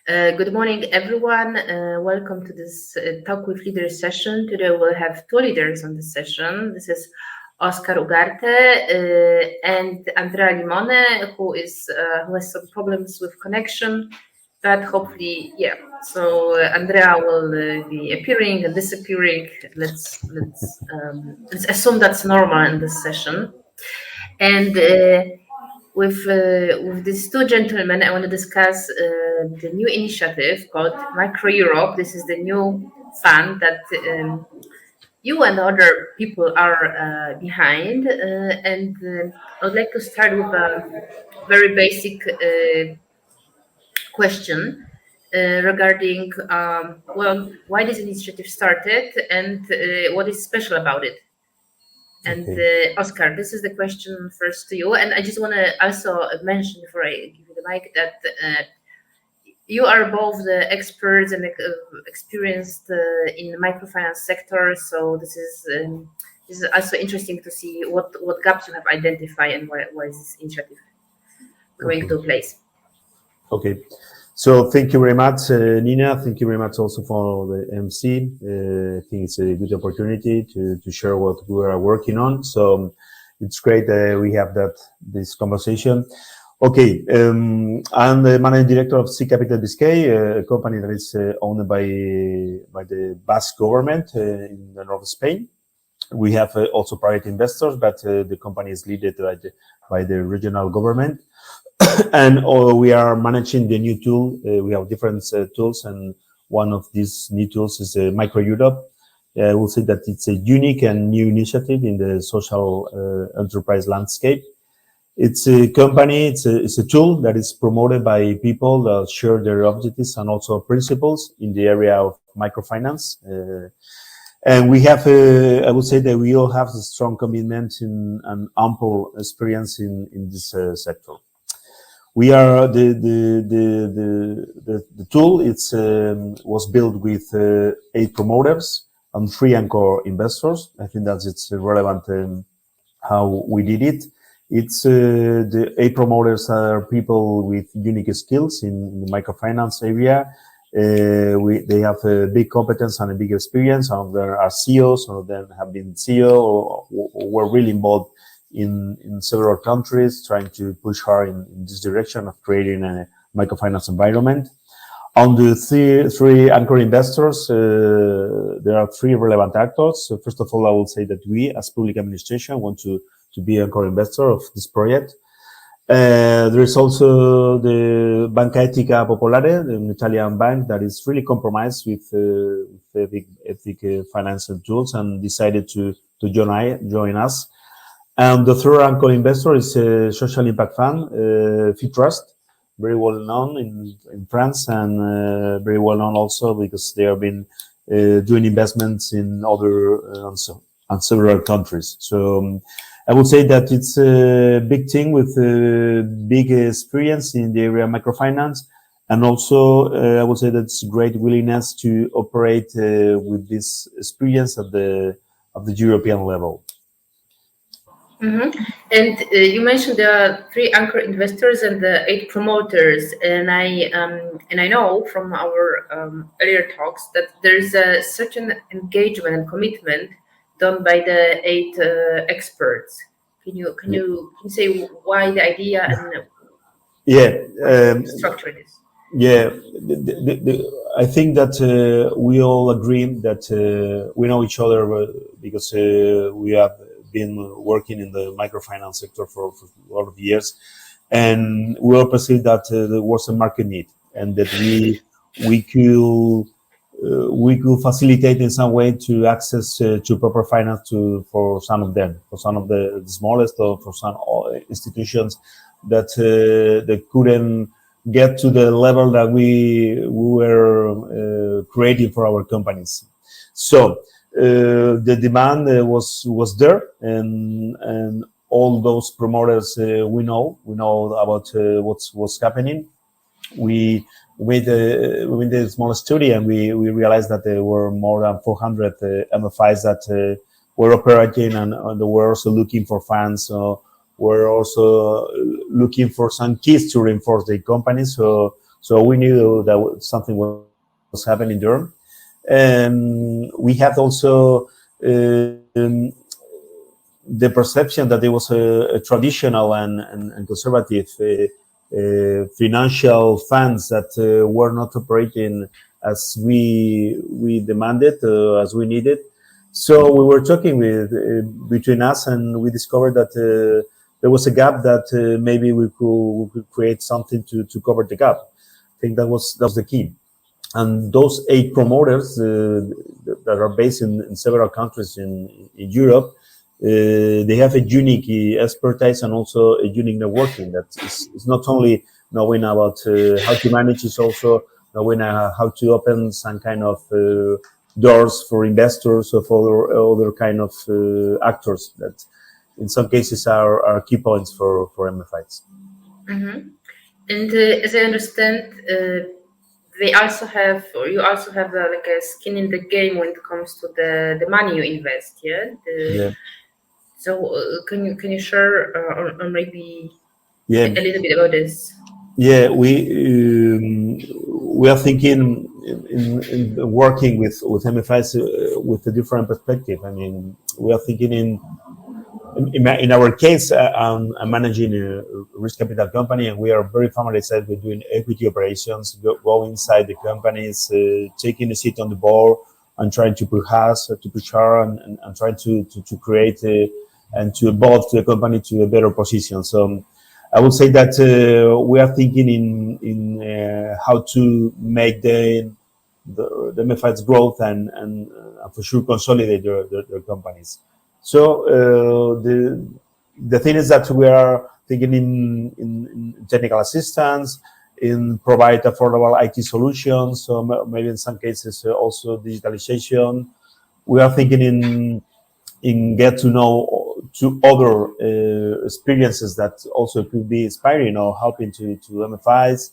Good morning, everyone. Welcome to this Talk with Leaders session. Today we'll have two leaders on this session. This is Oscar Ugarte and Andrea Limone, who has some problems with connection, but hopefully, yeah. So Andrea will be appearing and disappearing. Let's assume that's normal in this session. And with these two gentlemen, I want to discuss the new initiative called Microeurope. This is the new fund that you and other people are behind. And I would like to start with a very basic question regarding, why this initiative started and what is special about it. And Okay. Oscar, this is the question first to you. And I just want to also mention before I give you the mic that you are both the experts and experienced in the microfinance sector. So this is also interesting to see what gaps you have identified and why is this initiative going Okay. to place. Okay. So thank you very much, Nina. Thank you very much also for the MC. I think it's a good opportunity to share what we are working on. So it's great that we have this conversation. Okay. I'm the managing director of C Capital Biscay, a company that is owned by the Basque government in the north of Spain. We have also private investors, but the company is led by the regional government. And we are managing the new tool. We have different tools, and one of these new tools is Microeurope. I will say that it's a unique and new initiative in the social enterprise landscape. It's a company, it's a tool that is promoted by people that share their objectives and also principles in the area of microfinance. And we have, I would say that we all have a strong commitment and ample experience in this sector. We are the tool. Was built with 8 promoters and 3 anchor investors. I think that it's relevant how we did it. It's the 8 promoters are people with unique skills in the microfinance area. They have a big competence and a big experience. Some of them are CEOs, some of them have been CEO or were really involved in several countries, trying to push hard in this direction of creating a microfinance environment. On the three anchor investors, there are 3 relevant actors. So first of all, I will say that we, as public administration, want to be anchor investor of this project. There is also the Banca Etica Popolare, an Italian bank that is really compromised with ethic financial tools and decided to join us. And the third anchor investor is a social impact fund, Trust, very well known in France and very well known also because they have been doing investments in other on several countries. So I would say that it's a big thing with big experience in the area of microfinance, and also I would say that's great willingness to operate with this experience at the European level. Mm-hmm. And you mentioned there are 3 anchor investors and the 8 promoters, and I know from our earlier talks that there's a certain engagement and commitment done by the 8 experts. Can you say why the idea and structure this? Yeah, I think that we all agree that we know each other because we have been working in the microfinance sector for a lot of years, and we all perceive that there was a market need, and that we could facilitate in some way to access to proper finance for some of them, for some of the smallest, or for some institutions that they couldn't get to the level that we were creating for our companies. So the demand was there, and all those promoters we know about what's happening. We made a small study, and we realized that there were more than 400 MFIs that were operating, and they were also looking for funds. So we're also looking for some keys to reinforce the company. So So we knew that something was happening there. We had also the perception that there was a traditional and conservative financial funds that were not operating as we demanded, as we needed. So we were talking with between us, and we discovered that there was a gap that maybe we could create something to cover the gap. I think that was the key. And those 8 promoters that are based in several countries in Europe, they have a unique expertise and also a unique networking that is not only knowing about how to manage, it's also knowing how to open some kind of doors for investors or for other kind of actors that in some cases are key points for MFIs. Mm-hmm. And as I understand, they also have, or you also have like a skin in the game when it comes to the money you invest. Yeah. So can you share or maybe Yeah. a little bit about this? Yeah, we are thinking in working with MFIs with a different perspective. I mean, we are thinking in our case, I'm managing a risk capital company, and we are very familiarized with doing equity operations, go inside the companies, taking a seat on the board, and trying to push us, to push her, and trying to create and to evolve the company to a better position. So I would say that we are thinking in how to make the MFI's growth and for sure consolidate their companies. So the thing is that we are thinking in technical assistance, in provide affordable IT solutions, so maybe in some cases also digitalization. We are thinking in get to know to other experiences that also could be inspiring or helping to MFIs.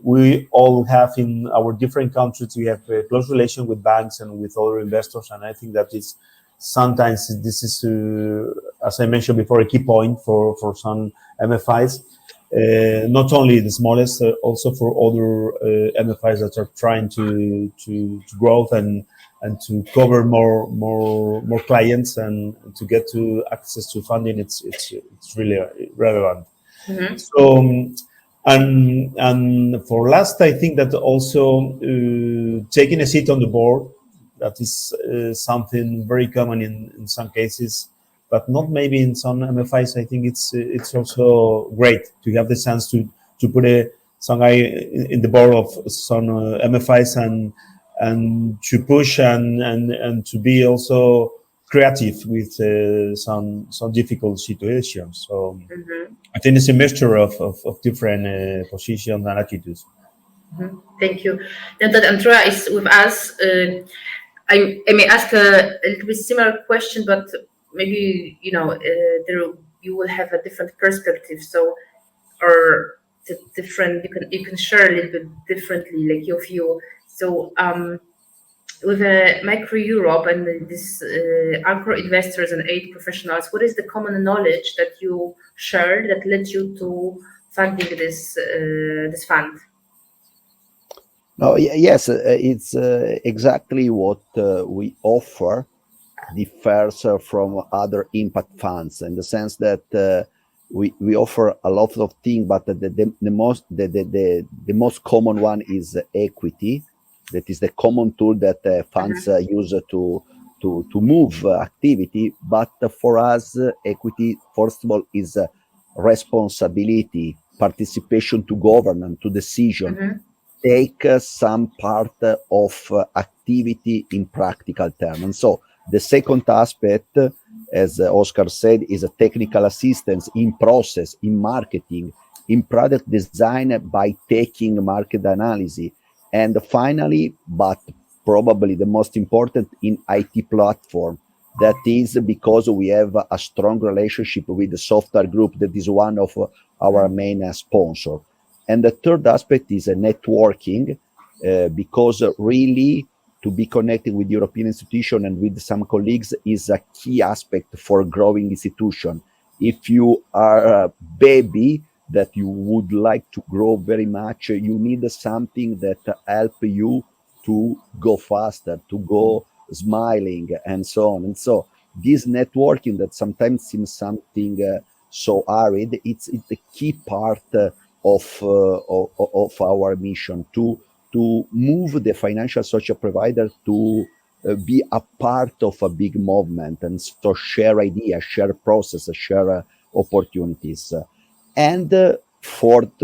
We all have in our different countries, we have a close relation with banks and with other investors, and I think that is sometimes this is, as I mentioned before, a key point for some MFIs. Not only the smallest, also for other MFIs that are trying to grow and to cover more clients and to get to access to funding. It's really relevant. Mm-hmm. So and for last, I think that also taking a seat on the board, that is something very common in some cases, but not maybe in some MFIs. I think it's also great to have the chance to put some guy in the board of some MFIs and to push and to be also creative with some difficult situations. So Mm-hmm. I think it's a mixture of different positions and attitudes. Mm-hmm. Thank you. Now that Andrea is with us, I may ask a little bit similar question, but maybe there you will have a different perspective. So, or the different you can share a little bit differently, like your view. So, with Microeurope and this anchor investors and 8 professionals, what is the common knowledge that you shared that led you to funding this fund? No, yes, it's exactly what we offer differs from other impact funds in the sense that we offer a lot of things, but the most common one is equity. That is the common tool that funds use to move activity. But for us, equity, first of all, is responsibility, participation to governance, to decision. Mm-hmm. Take some part of activity in practical terms. And so the second aspect, as Oscar said, is a technical assistance in process, in marketing, in product design by taking market analysis. And finally, but probably the most important, in IT platform. That is because we have a strong relationship with the software group that is one of our main sponsors. And the third aspect is networking, because really to be connected with European institution and with some colleagues is a key aspect for growing institution. If you are a baby, that you would like to grow very much, you need something that help you to go faster, to go smiling, and so on. And so this networking that sometimes seems something so arid, it's the key part of our mission to move the financial social provider to be a part of a big movement, and so share ideas, share processes, share opportunities. And fourth,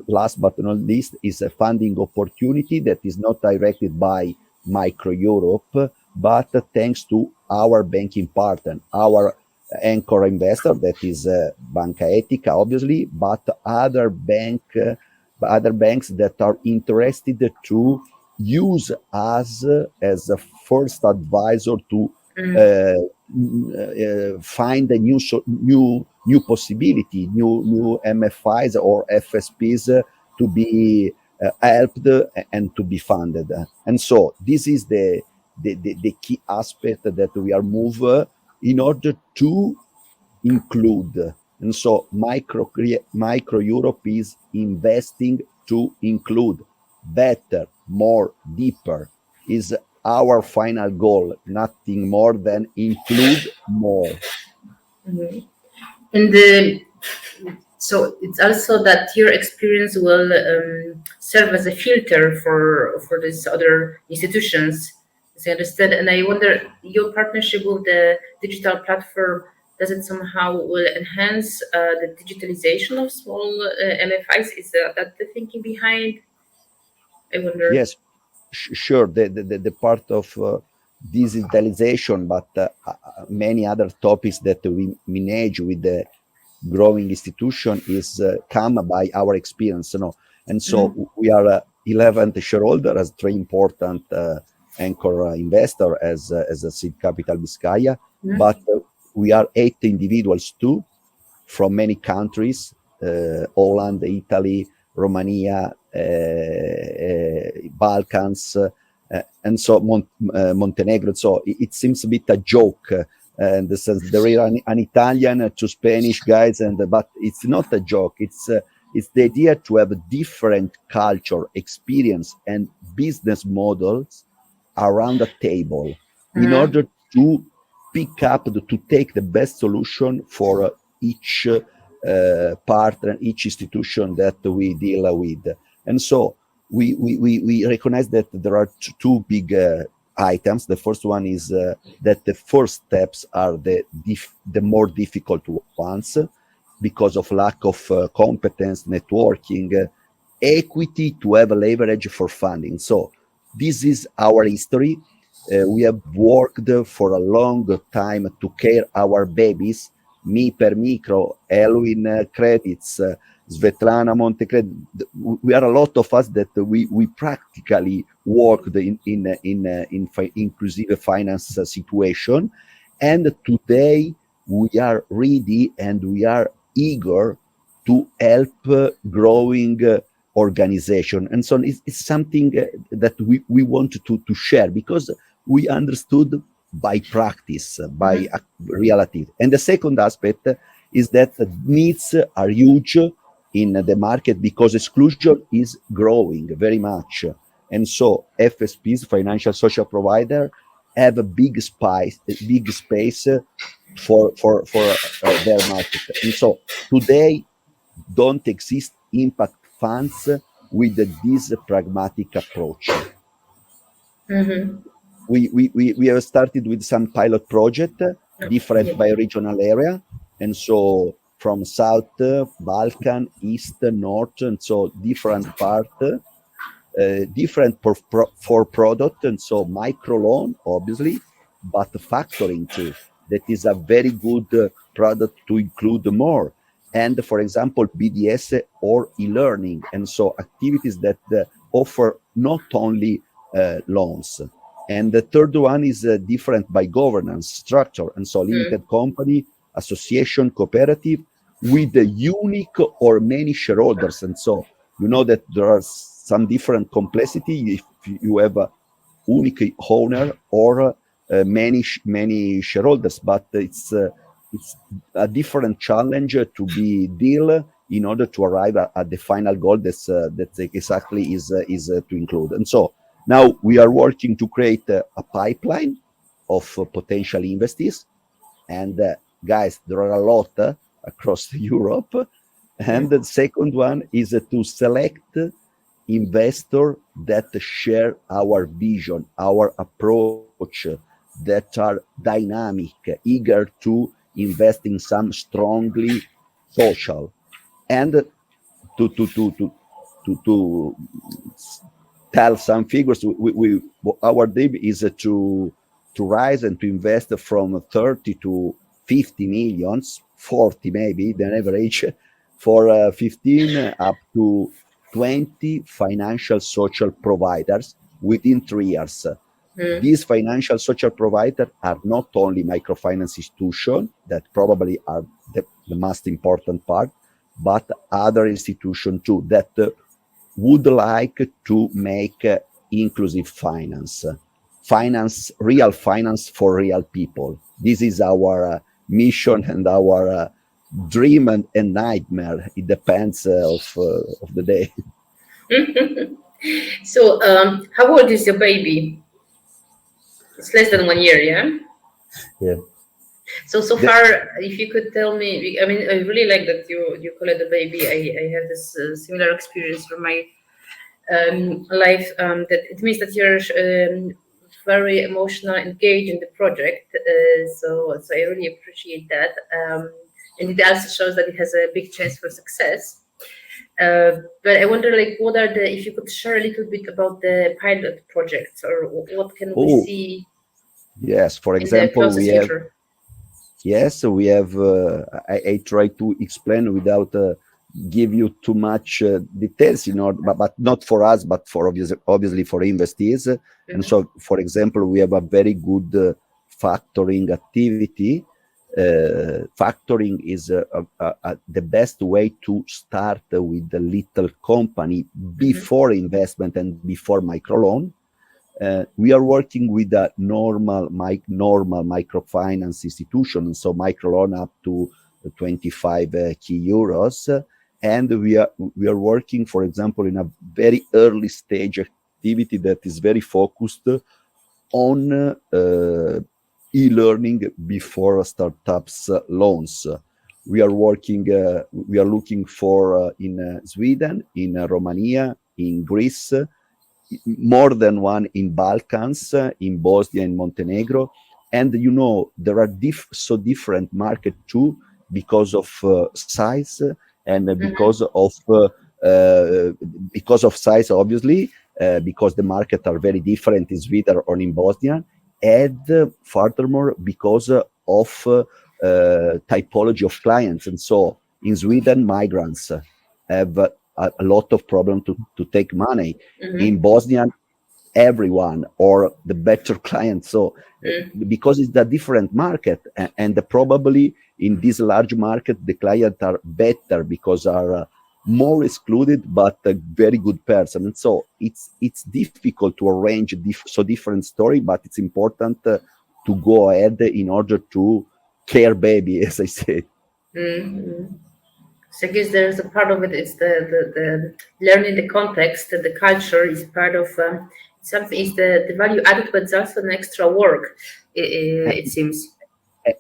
last but not least, is a funding opportunity that is not directed by Microeurope, but thanks to our banking partner, our anchor investor, that is Banca Etica, obviously, but other banks that are interested to use us as a first advisor to find a new possibility, new MFIs or FSPs to be helped and to be funded. And so this is the key aspect that we are moving in order to include. And so Microeurope is investing to include better, more, deeper is our final goal, nothing more than include more. And so it's also that your experience will serve as a filter for these other institutions, as I understand. And I wonder, your partnership with the digital platform, does it somehow will enhance the digitalization of small MFIs? Is that the thinking behind? I wonder. Yes, sure. The part of digitalization, but many other topics that we manage with the growing institution is come by our experience, and so we are 11th shareholder as very important anchor investor as a seed capital Biscaya, but we are 8 individuals too from many countries, Holland, Italy, Romania, Balkans, and so Montenegro. So it seems a bit a joke. In the sense there is an Italian to Spanish guys, but it's not a joke. It's the idea to have a different culture, experience, and business models around a table in order to pick up, to take the best solution for each partner, each institution that we deal with. And so we recognize that there are two big items. The first one is that the first steps are the more difficult ones because of lack of competence, networking, equity to have a leverage for funding. So this is our history. We have worked for a long time to care our babies, me per micro, Elwin credits, Svetlana Montecred. We are a lot of us that we practically worked in inclusive finance situation, and today we are ready and we are eager to help growing organization. And so it's something that we want to share because we understood by practice, by reality. And the second aspect is that needs are huge in the market because exclusion is growing very much. And so FSPs, financial social provider, have a big space for their market. And so today don't exist impact funds with this pragmatic approach. We have started with some pilot project, different by regional area, and so from South, Balkan, East, North, and so different part, different for product, and so micro loan, obviously, but factoring too. That is a very good product to include more. And for example, BDS or e-learning, and so activities that offer not only loans. And the third one is different by governance structure, and so limited company, association, cooperative, with the unique or many shareholders. And so you know that there are some different complexity if you have a unique owner or many shareholders, but it's a different challenge to be deal in order to arrive at the final goal that's exactly is to include. And so now we are working to create a pipeline of potential investees, and guys, there are a lot across Europe. And the second one is to select investor that share our vision, our approach, that are dynamic, eager to invest in some strongly social. And to tell some figures, our dream is to rise and to invest from 30 to 50 millions, 40 maybe, the average, for 15 up to 20 financial social providers within 3 years. These financial social providers are not only microfinance institutions that probably are the most important part, but other institutions too that would like to make inclusive finance, real finance for real people. This is our mission and our dream and nightmare. It depends of the day. So, how old is your baby? It's less than 1 year, yeah? Yeah. So far, if you could tell me, I mean, I really like that you call it a baby. I have this similar experience from my life. That it means that you're very emotional, engaged in the project. So I really appreciate that. And it also shows that it has a big chance for success. But I wonder, like, what are if you could share a little bit about the pilot projects, or what can we see? Yes, for in the example, closest we have. future? Yes, we have. I try to explain without give you too much details, but not for us, but for obviously for investees. And so, for example, we have a very good factoring activity. Factoring is the best way to start with the little company before investment and before microloan. We are working with a normal microfinance institution, so microloan up to 25 key euros, and we are working, for example, in a very early stage activity that is very focused on e-learning before startups loans. We are looking for in Sweden, in Romania, in Greece, more than one in Balkans, in Bosnia and Montenegro. And there are so different market too, because of size and because of size, obviously, because the market are very different in Sweden or in Bosnia, and furthermore because of typology of clients. And so in Sweden, migrants have a lot of problem to take money. In Bosnia, everyone or the better client. So because it's a different market, and probably in this large market the clients are better because are more excluded but a very good person. And so it's difficult to arrange so different story, but it's important to go ahead in order to care baby, as I said. So I guess there's a part of it. It's the learning the context, the culture is part of something. Is the value added, but it's also an extra work. It seems.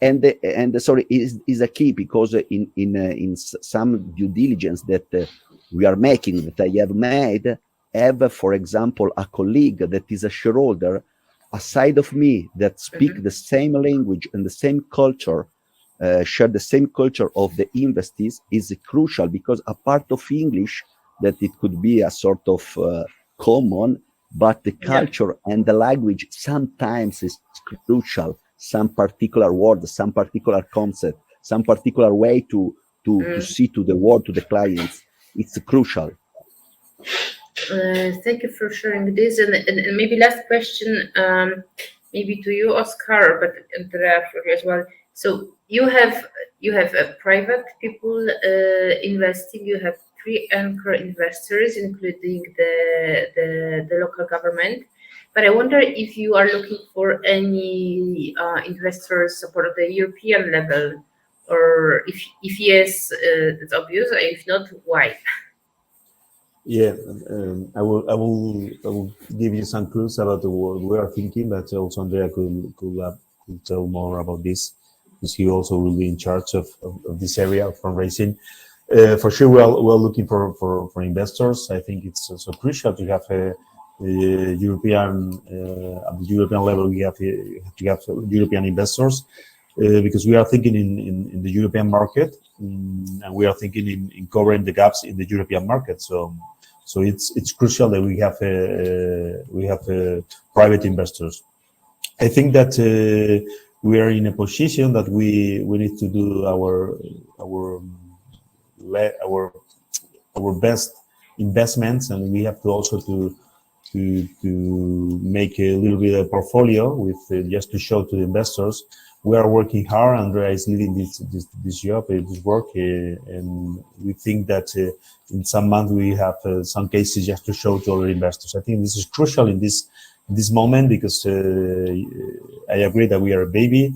And sorry, is a key, because in some due diligence that we are making, that I have made, have, for example, a colleague that is a shareholder aside of me that speak the same language and the same culture, share the same culture of the investees, is crucial, because a part of English that it could be a sort of common, but the culture and the language sometimes is crucial. Some particular word, some particular concept, some particular way to see to the world, to the clients, it's crucial. Thank you for sharing this, and maybe last question, maybe to you, Oscar, but Andrea for you as well. So you have private people investing. You have 3 anchor investors, including the local government. But I wonder if you are looking for any investor support at the European level, or if yes, it's obvious. If not, why? Yeah, I will give you some clues about what we are thinking, but also Andrea could tell more about this, because he also will be in charge of this area of fundraising. For sure, we're looking for investors. I think it's so crucial to have a European at the European level. We have to have European investors because we are thinking in the European market, and we are thinking in covering the gaps in the European market. So it's crucial that we have private investors. I think that we are in a position that we need to do our best investments, and we have to also to make a little bit of portfolio with just to show to the investors. We are working hard. Andrea is leading this job, this work, and we think that in some months we have some cases just to show to other investors. I think this is crucial in this moment, because I agree that we are a baby.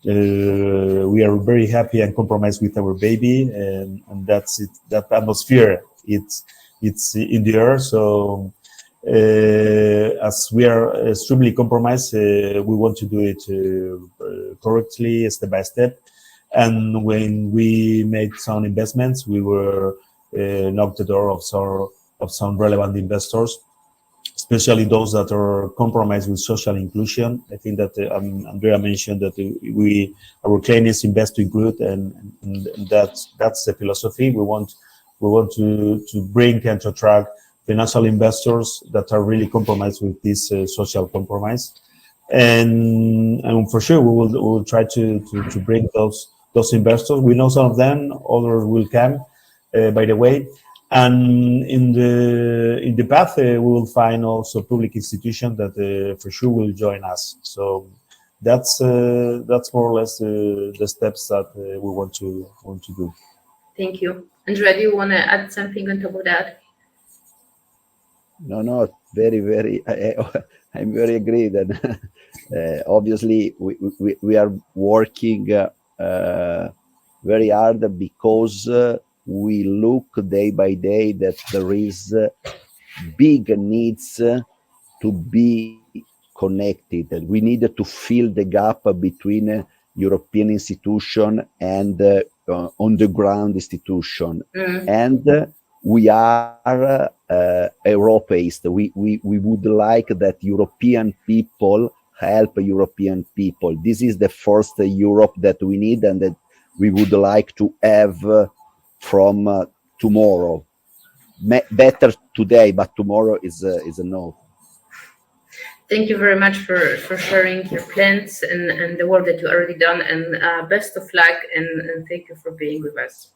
We are very happy and compromised with our baby, and that's it. That atmosphere, it's in the air. So as we are extremely compromised, we want to do it correctly, step by step. And when we made some investments, we were knocked the door of some relevant investors, especially those that are compromised with social inclusion. I think that Andrea mentioned that our claim is invest to include, and that's the philosophy. We want to bring and to attract financial investors that are really compromised with this social compromise, and for sure we will try to bring those investors. We know some of them, others will come, by the way. And in the path, we will find also public institutions that for sure will join us. So that's more or less the steps that we want to do. Thank you. Andrea, do you want to add something on top of that? No, very. I'm very agree that obviously we are working very hard, because we look day by day that there is big needs to be connected. We need to fill the gap between European institution and on the ground institution. And we are Europeist. We would like that European people help European people. This is the first Europe that we need, and that we would like to have from tomorrow. Better today, but tomorrow is a no. Thank you very much for sharing your plans and the work that you already done, and best of luck, and thank you for being with us.